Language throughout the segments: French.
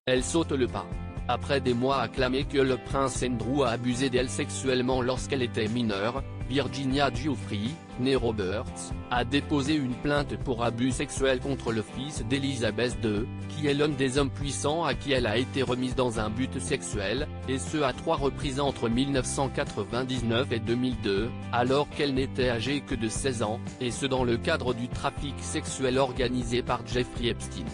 elle saute le pas. Après des mois à clamer que le prince Andrew a abusé d'elle sexuellement lorsqu'elle était mineure, Virginia Giuffre, née Roberts, a déposé une plainte pour abus sexuel contre le fils d'Elizabeth II, qui est l'un des hommes puissants à qui elle a été remise dans un but sexuel, et ce à 3 reprises entre 1999 et 2002, alors qu'elle n'était âgée que de 16 ans, et ce dans le cadre du trafic sexuel organisé par Jeffrey Epstein.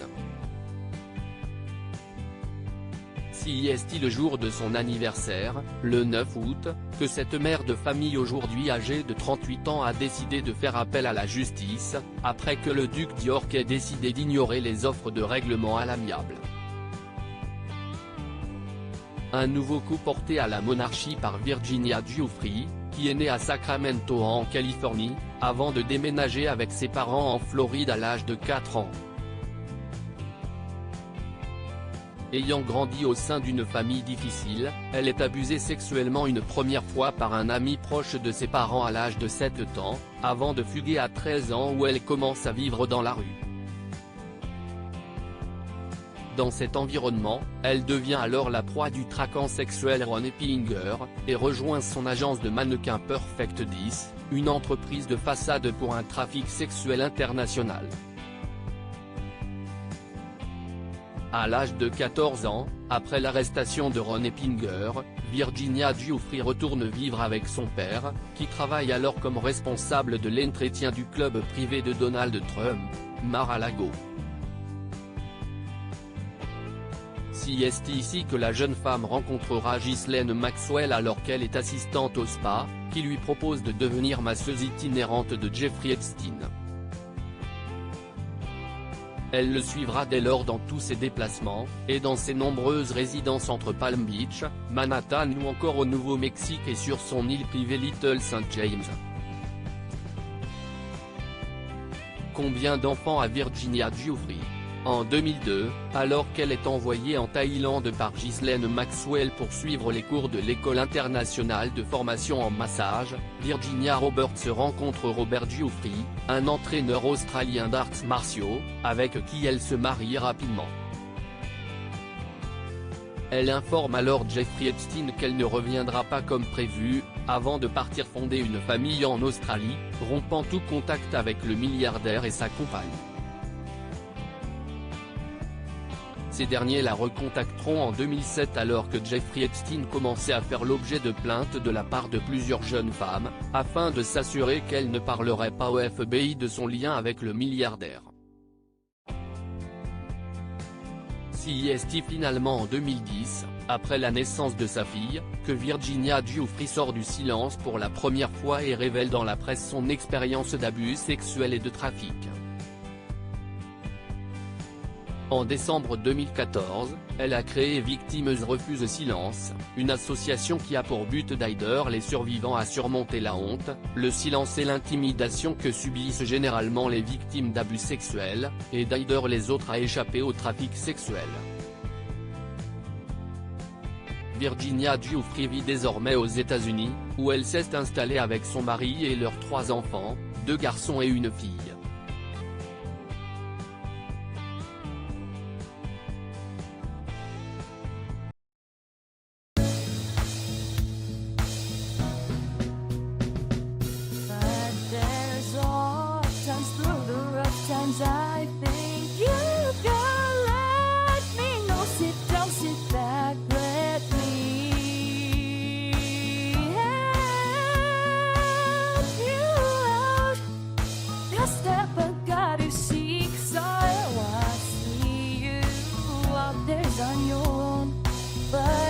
C'est le jour de son anniversaire, le 9 août, que cette mère de famille aujourd'hui âgée de 38 ans a décidé de faire appel à la justice, après que le duc d'York ait décidé d'ignorer les offres de règlement à l'amiable. Un nouveau coup porté à la monarchie par Virginia Giuffre, qui est née à Sacramento en Californie, avant de déménager avec ses parents en Floride à l'âge de 4 ans. Ayant grandi au sein d'une famille difficile, elle est abusée sexuellement une première fois par un ami proche de ses parents à l'âge de 7 ans, avant de fuguer à 13 ans où elle commence à vivre dans la rue. Dans cet environnement, elle devient alors la proie du traquant sexuel Ron Eppinger, et rejoint son agence de mannequins Perfect 10, une entreprise de façade pour un trafic sexuel international. À l'âge de 14 ans, après l'arrestation de Ron Eppinger, Virginia Giuffre retourne vivre avec son père, qui travaille alors comme responsable de l'entretien du club privé de Donald Trump, Mar-a-Lago. C'est ici que la jeune femme rencontrera Ghislaine Maxwell alors qu'elle est assistante au spa, qui lui propose de devenir masseuse itinérante de Jeffrey Epstein. Elle le suivra dès lors dans tous ses déplacements, et dans ses nombreuses résidences entre Palm Beach, Manhattan ou encore au Nouveau-Mexique et sur son île privée Little St. James. Combien d'enfants a Virginia Giuffre? En 2002, alors qu'elle est envoyée en Thaïlande par Ghislaine Maxwell pour suivre les cours de l'école internationale de formation en massage, Virginia Roberts rencontre Robert Giuffre, un entraîneur australien d'arts martiaux, avec qui elle se marie rapidement. Elle informe alors Jeffrey Epstein qu'elle ne reviendra pas comme prévu, avant de partir fonder une famille en Australie, rompant tout contact avec le milliardaire et sa compagne. Ces derniers la recontacteront en 2007 alors que Jeffrey Epstein commençait à faire l'objet de plaintes de la part de plusieurs jeunes femmes, afin de s'assurer qu'elle ne parlerait pas au FBI de son lien avec le milliardaire. C'est finalement en 2010, après la naissance de sa fille, que Virginia Giuffre sort du silence pour la première fois et révèle dans la presse son expérience d'abus sexuels et de trafic. En décembre 2014, elle a créé Victimes Refusent Silence, une association qui a pour but d'aider les survivants à surmonter la honte, le silence et l'intimidation que subissent généralement les victimes d'abus sexuels, et d'aider les autres à échapper au trafic sexuel. Virginia Giuffre vit désormais aux États-Unis, où elle s'est installée avec son mari et leurs 3 enfants, 2 garçons et une fille. I think you can let me know. Sit down, sit back, let me help you out. Just step got to seek, so I see you out there on your own, but